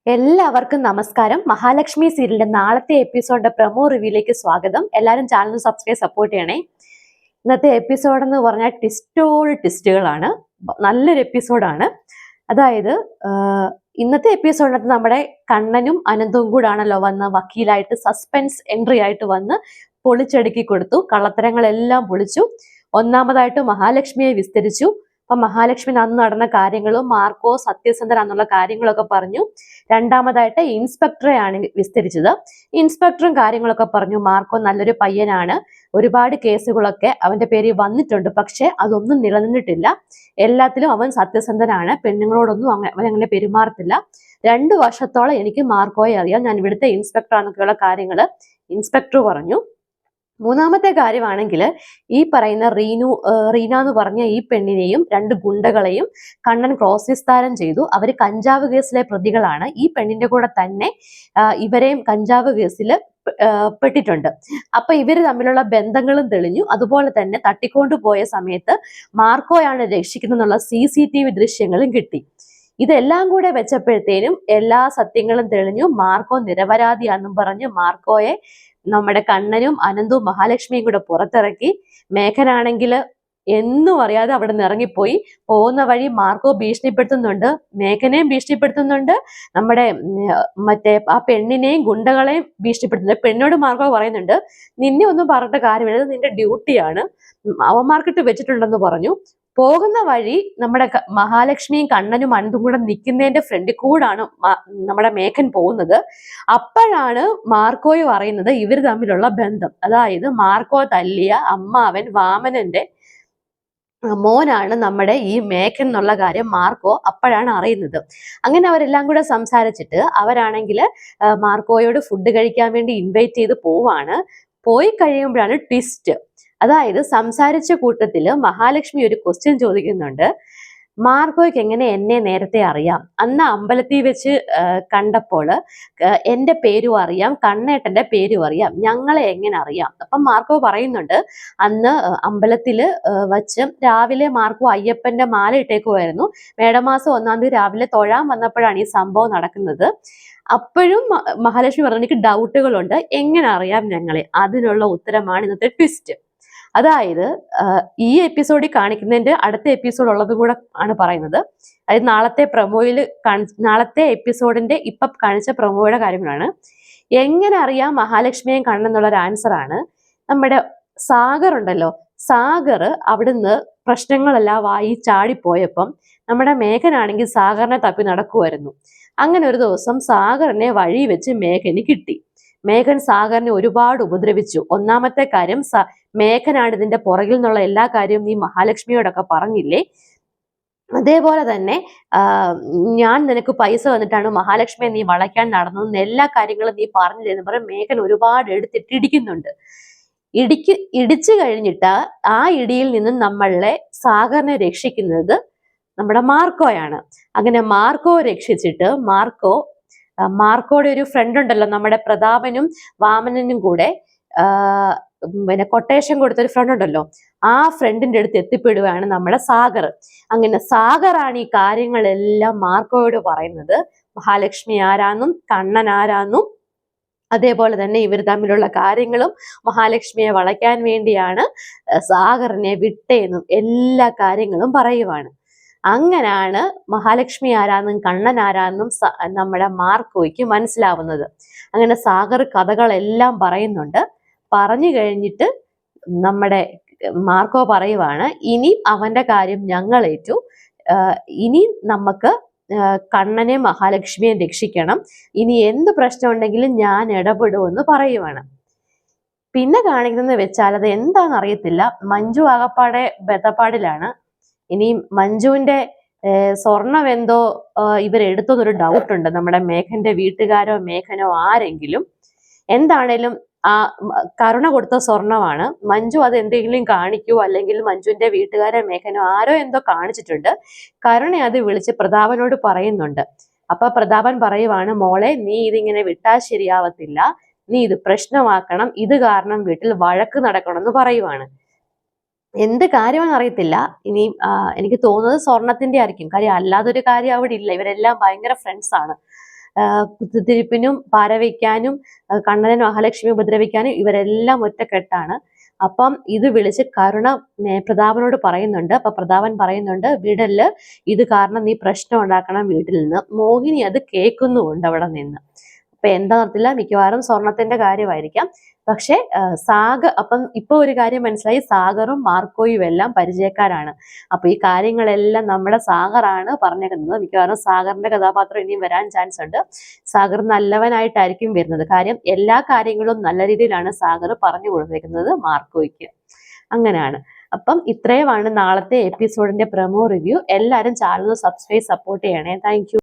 എല്ലാവർക്കും നമസ്കാരം. മഹാലക്ഷ്മി സീരിയലിന്റെ നാളത്തെ എപ്പിസോഡിന്റെ പ്രൊമോ റിവ്യൂയിലേക്ക് സ്വാഗതം. എല്ലാവരും ചാനൽ സപ്പോർട്ട് ചെയ്യണേ. ഇന്നത്തെ എപ്പിസോഡ് എന്ന് പറഞ്ഞാൽ ട്വിസ്റ്റുകളാണ്. നല്ലൊരു എപ്പിസോഡാണ്. അതായത് ഇന്നത്തെ എപ്പിസോഡിനകത്ത് നമ്മുടെ കണ്ണനും അനന്തവും കൂടാണല്ലോ വന്ന് വക്കീലായിട്ട് സസ്പെൻസ് എൻട്രി ആയിട്ട് വന്ന് പൊളിച്ചടുക്കി കൊടുത്തു. കള്ളത്തരങ്ങളെല്ലാം പൊളിച്ചു. ഒന്നാമതായിട്ട് മഹാലക്ഷ്മിയെ വിസ്തരിച്ചു. അപ്പൊ മഹാലക്ഷ്മി അന്ന് നടന്ന കാര്യങ്ങളും മാർക്കോ സത്യസന്ധനാന്നുള്ള കാര്യങ്ങളൊക്കെ പറഞ്ഞു. രണ്ടാമതായിട്ട് ഇൻസ്പെക്ടറെയാണ് വിസ്തരിച്ചത്. ഇൻസ്പെക്ടറും കാര്യങ്ങളൊക്കെ പറഞ്ഞു. മാർക്കോ നല്ലൊരു പയ്യനാണ്, ഒരുപാട് കേസുകളൊക്കെ അവന്റെ പേരിൽ വന്നിട്ടുണ്ട്, പക്ഷെ അതൊന്നും നിലനിന്നിട്ടില്ല. എല്ലാത്തിലും അവൻ സത്യസന്ധനാണ്, പെണ്ണുങ്ങളോടൊന്നും അവൻ അങ്ങനെ പെരുമാറത്തില്ല. 2 വർഷത്തോളം എനിക്ക് മാർക്കോയെ അറിയാം, ഞാൻ ഇവിടുത്തെ ഇൻസ്പെക്ടർ ആണെന്നൊക്കെയുള്ള കാര്യങ്ങൾ ഇൻസ്പെക്ടർ പറഞ്ഞു. മൂന്നാമത്തെ കാര്യമാണെങ്കിൽ ഈ പറയുന്ന റീന എന്ന് പറഞ്ഞ ഈ പെണ്ണിനെയും 2 ഗുണ്ടകളെയും കണ്ണൻ ക്രോസ് വിസ്താരം ചെയ്തു. അവര് കഞ്ചാവ് കേസിലെ പ്രതികളാണ്. ഈ പെണ്ണിന്റെ കൂടെ തന്നെ ഇവരെയും കഞ്ചാവ് കേസിൽ പെട്ടിട്ടുണ്ട്. അപ്പൊ ഇവര് തമ്മിലുള്ള ബന്ധങ്ങളും തെളിഞ്ഞു. അതുപോലെ തന്നെ തട്ടിക്കൊണ്ടുപോയ സമയത്ത് മാർക്കോയാണ് രക്ഷിക്കുന്നതെന്നുള്ള CCTV ദൃശ്യങ്ങളും കിട്ടി. ഇതെല്ലാം കൂടെ വെച്ചപ്പോഴത്തേനും എല്ലാ സത്യങ്ങളും തെളിഞ്ഞു. മാർക്കോ നിരപരാധിയാണെന്നും പറഞ്ഞ് മാർക്കോയെ നമ്മുടെ കണ്ണനും അനന്തവും മഹാലക്ഷ്മിയും കൂടെ പുറത്തിറക്കി. മേഘനാണെങ്കിൽ എന്നും അറിയാതെ അവിടെ നിന്ന് ഇറങ്ങിപ്പോയി. പോകുന്ന വഴി മാർക്കോ ഭീഷണിപ്പെടുത്തുന്നുണ്ട്, മേഘനെയും ഭീഷണിപ്പെടുത്തുന്നുണ്ട്, നമ്മുടെ മറ്റേ ആ പെണ്ണിനെയും ഗുണ്ടകളെയും ഭീഷണിപ്പെടുത്തുന്നുണ്ട്. പെണ്ണോട് മാർക്കോ പറയുന്നുണ്ട്, നിന്നെ ഒന്നും പറഞ്ഞിട്ട് കാര്യമില്ല, നിന്റെ ഡ്യൂട്ടിയാണ്, അവന്മാർക്കിട്ട് വെച്ചിട്ടുണ്ടെന്ന് പറഞ്ഞു. പോകുന്ന വഴി നമ്മുടെ മഹാലക്ഷ്മിയും കണ്ണനും അനന്തും കൂടെ നിൽക്കുന്നതിന്റെ ഫ്രണ്ടിൽ കൂടാണ് നമ്മുടെ മേഘൻ പോകുന്നത്. അപ്പോഴാണ് മാർക്കോയും അറിയുന്നത് ഇവർ തമ്മിലുള്ള ബന്ധം. അതായത് മാർക്കോ തല്ലിയ അമ്മാവൻ വാമനന്റെ മോനാണ് നമ്മുടെ ഈ മേഘൻ എന്നുള്ള കാര്യം മാർക്കോ അപ്പോഴാണ് അറിയുന്നത്. അങ്ങനെ അവരെല്ലാം കൂടെ സംസാരിച്ചിട്ട് അവരാണെങ്കിൽ മാർക്കോയോട് ഫുഡ് കഴിക്കാൻ വേണ്ടി ഇൻവൈറ്റ് ചെയ്ത് പോവാണ്. പോയി കഴിയുമ്പോഴാണ് ട്വിസ്റ്റ്. അതായത് സംസാരിച്ച കൂട്ടത്തില് മഹാലക്ഷ്മി ഒരു ക്വസ്റ്റ്യൻ ചോദിക്കുന്നുണ്ട്, മാർക്കോയ്ക്ക് എങ്ങനെ എന്നെ നേരത്തെ അറിയാം? അന്ന് അമ്പലത്തിൽ വെച്ച് കണ്ടപ്പോൾ എൻ്റെ പേരും അറിയാം, കണ്ണേട്ടന്റെ പേരും അറിയാം, ഞങ്ങളെ എങ്ങനെ അറിയാം? അപ്പം മാർക്കോ പറയുന്നുണ്ട്, അന്ന് അമ്പലത്തില് വച്ച് രാവിലെ മാർക്കോ അയ്യപ്പന്റെ മാല ഇട്ടേക്കുമായിരുന്നു. മേടമാസം 1-ാം തീയതി രാവിലെ തൊഴാൻ വന്നപ്പോഴാണ് ഈ സംഭവം നടക്കുന്നത്. അപ്പോഴും മഹാലക്ഷ്മി പറഞ്ഞു, എനിക്ക് ഡൗട്ടുകളുണ്ട്, എങ്ങനെ അറിയാം ഞങ്ങളെ? അതിനുള്ള ഉത്തരമാണ് ഇന്നത്തെ ട്വിസ്റ്റ്. അതായത് ഈ എപ്പിസോഡിൽ കാണിക്കുന്നതിന്റെ അടുത്ത എപ്പിസോഡ് ഉള്ളത് കൂടെ ആണ് പറയുന്നത്. അതായത് നാളത്തെ എപ്പിസോഡിന്റെ ഇപ്പൊ കാണിച്ച പ്രൊമോയുടെ കാര്യങ്ങളാണ്. എങ്ങനെ അറിയാം മഹാലക്ഷ്മിയും കണ്ണെന്നുള്ളൊരു ആൻസർ ആണ്. നമ്മുടെ സാഗർ ഉണ്ടല്ലോ, സാഗർ അവിടുന്ന് പ്രശ്നങ്ങളെല്ലാം വായി ചാടിപ്പോയപ്പം നമ്മുടെ മേഘനാണെങ്കിൽ സാഗറിനെ തപ്പി നടക്കുമായിരുന്നു. അങ്ങനെ ഒരു ദിവസം സാഗറിനെ വഴി വെച്ച് മേഘന് കിട്ടി. മേഘൻ സാഗറിനെ ഒരുപാട് ഉപദ്രവിച്ചു. ഒന്നാമത്തെ കാര്യം, മേഘനാണ് ഇതിന്റെ പുറകിൽ നിന്നുള്ള എല്ലാ കാര്യവും നീ മഹാലക്ഷ്മിയോടൊക്കെ പറഞ്ഞില്ലേ, അതേപോലെ തന്നെ ഞാൻ നിനക്ക് പൈസ വന്നിട്ടാണ് മഹാലക്ഷ്മിയെ നീ വളയ്ക്കാൻ നടന്നതെന്ന് എല്ലാ കാര്യങ്ങളും നീ പറഞ്ഞില്ലെന്ന് പറഞ്ഞ് മേഘൻ ഒരുപാട് എടുത്തിട്ട് ഇടിക്കുന്നുണ്ട്. ഇടിച്ചു കഴിഞ്ഞിട്ട് ആ ഇടിയിൽ നിന്നും നമ്മളെ സാഗറിനെ രക്ഷിക്കുന്നത് നമ്മുടെ മാർക്കോയാണ്. അങ്ങനെ മാർക്കോ രക്ഷിച്ചിട്ട് മാർക്കോയുടെ ഒരു ഫ്രണ്ട് ഉണ്ടല്ലോ, നമ്മുടെ പ്രതാപനും വാമനനും കൂടെ പിന്നെ കൊട്ടേഷൻ കൊടുത്തൊരു ഫ്രണ്ട് ഉണ്ടല്ലോ, ആ ഫ്രണ്ടിന്റെ അടുത്ത് എത്തിപ്പെടുകയാണ് നമ്മുടെ സാഗർ. അങ്ങനെ സാഗറാണ് ഈ കാര്യങ്ങളെല്ലാം മാർക്കോയോട് പറയുന്നത്. മഹാലക്ഷ്മി ആരാന്നും കണ്ണൻ ആരാന്നും അതേപോലെ തന്നെ ഇവർ തമ്മിലുള്ള കാര്യങ്ങളും മഹാലക്ഷ്മിയെ വളയ്ക്കാൻ വേണ്ടിയാണ് സാഗറിനെ വിട്ടേന്നും എല്ലാ കാര്യങ്ങളും പറയുവാണ്. അങ്ങനാണ് മഹാലക്ഷ്മി ആരാന്നും കണ്ണൻ ആരാന്നും നമ്മുടെ മാർക്കോയ്ക്ക് മനസ്സിലാവുന്നത്. അങ്ങനെ സാഗർ കഥകളെല്ലാം പറയുന്നുണ്ട്. പറഞ്ഞു കഴിഞ്ഞിട്ട് നമ്മുടെ മാർക്കോ പറയുവാണ്, ഇനി അവന്റെ കാര്യം ഞങ്ങൾ ഏറ്റു, ഇനി നമുക്ക് കണ്ണനെ മഹാലക്ഷ്മിയെ രക്ഷിക്കണം, ഇനി എന്ത് പ്രശ്നം ഉണ്ടെങ്കിലും ഞാൻ ഇടപെടുമെന്ന് പറയുവാണ്. പിന്നെ കാണിക്കുന്നത് വെച്ചാൽ അത് എന്താണെന്ന് അറിയത്തില്ല, മഞ്ജു ആകപ്പാടെ ബെതപ്പാടിലാണ്. ഇനി മഞ്ജുവിന്റെ സ്വർണം എന്തോ ഇവരെടുത്തൊന്നൊരു ഡൗട്ടുണ്ട്, നമ്മുടെ മേഘന്റെ വീട്ടുകാരോ മേഘനോ ആരെങ്കിലും. എന്താണേലും ആ കരുണ കൊടുത്ത സ്വർണമാണ്. മഞ്ജു അത് എന്തെങ്കിലും കാണിക്കുവോ, അല്ലെങ്കിൽ മഞ്ജുവിന്റെ വീട്ടുകാരോ മേഘനോ ആരോ എന്തോ കാണിച്ചിട്ടുണ്ട്. കരുണ അത് വിളിച്ച് പ്രതാപനോട് പറയുന്നുണ്ട്. അപ്പൊ പ്രതാപൻ പറയുവാണ്, മോളെ നീ ഇതിങ്ങനെ വിട്ടാൽ ശരിയാവത്തില്ല, നീ ഇത് പ്രശ്നമാക്കണം, ഇത് കാരണം വീട്ടിൽ വഴക്ക് നടക്കണമെന്ന് പറയുവാണ്. എന്ത് കാര്യമാണെന്ന് അറിയത്തില്ല. ഇനി എനിക്ക് തോന്നുന്നത് സ്വർണത്തിന്റെ ആയിരിക്കും. കാര്യം അല്ലാതൊരു കാര്യം അവിടെ ഇല്ല, ഇവരെല്ലാം ഭയങ്കര ഫ്രണ്ട്സ് ആണ്. കുത്തിത്തിരിപ്പിനും പാരവയ്ക്കാനും കണ്ണനെ മഹാലക്ഷ്മി ഉപദ്രവിക്കാനും ഇവരെല്ലാം ഒറ്റക്കെട്ടാണ്. അപ്പം ഇത് വിളിച്ച് കരുണ പ്രതാപനോട് പറയുന്നുണ്ട്. അപ്പൊ പ്രതാപൻ പറയുന്നുണ്ട്, വിടല്, ഇത് കാരണം നീ പ്രശ്നം ഉണ്ടാക്കണം വീട്ടിൽ നിന്ന്. മോഹിനി അത് കേൾക്കുന്നുമുണ്ട് അവിടെ നിന്ന്. അപ്പൊ എന്താ നടത്തില്ല, മിക്കവാറും സ്വർണത്തിന്റെ കാര്യമായിരിക്കാം. പക്ഷെ അപ്പം ഇപ്പൊ ഒരു കാര്യം മനസ്സിലായി, സാഗറും മാർക്കോയും എല്ലാം പരിചയക്കാരാണ്. അപ്പൊ ഈ കാര്യങ്ങളെല്ലാം നമ്മുടെ സാഗറാണ് പറഞ്ഞേക്കുന്നത്. മിക്കവാറും സാഗറിന്റെ കഥാപാത്രം ഇനിയും വരാൻ ചാൻസ് ഉണ്ട്. സാഗർ നല്ലവനായിട്ടായിരിക്കും വരുന്നത്. കാര്യം എല്ലാ കാര്യങ്ങളും നല്ല രീതിയിലാണ് സാഗർ പറഞ്ഞു കൊടുത്തേക്കുന്നത് മാർക്കോയ്ക്ക്. അങ്ങനെയാണ്. അപ്പം ഇത്രയുമാണ് നാളത്തെ എപ്പിസോഡിന്റെ പ്രൊമോ റിവ്യൂ. എല്ലാവരും ചാനൽ സബ്സ്ക്രൈബ് സപ്പോർട്ട് ചെയ്യണേ. താങ്ക്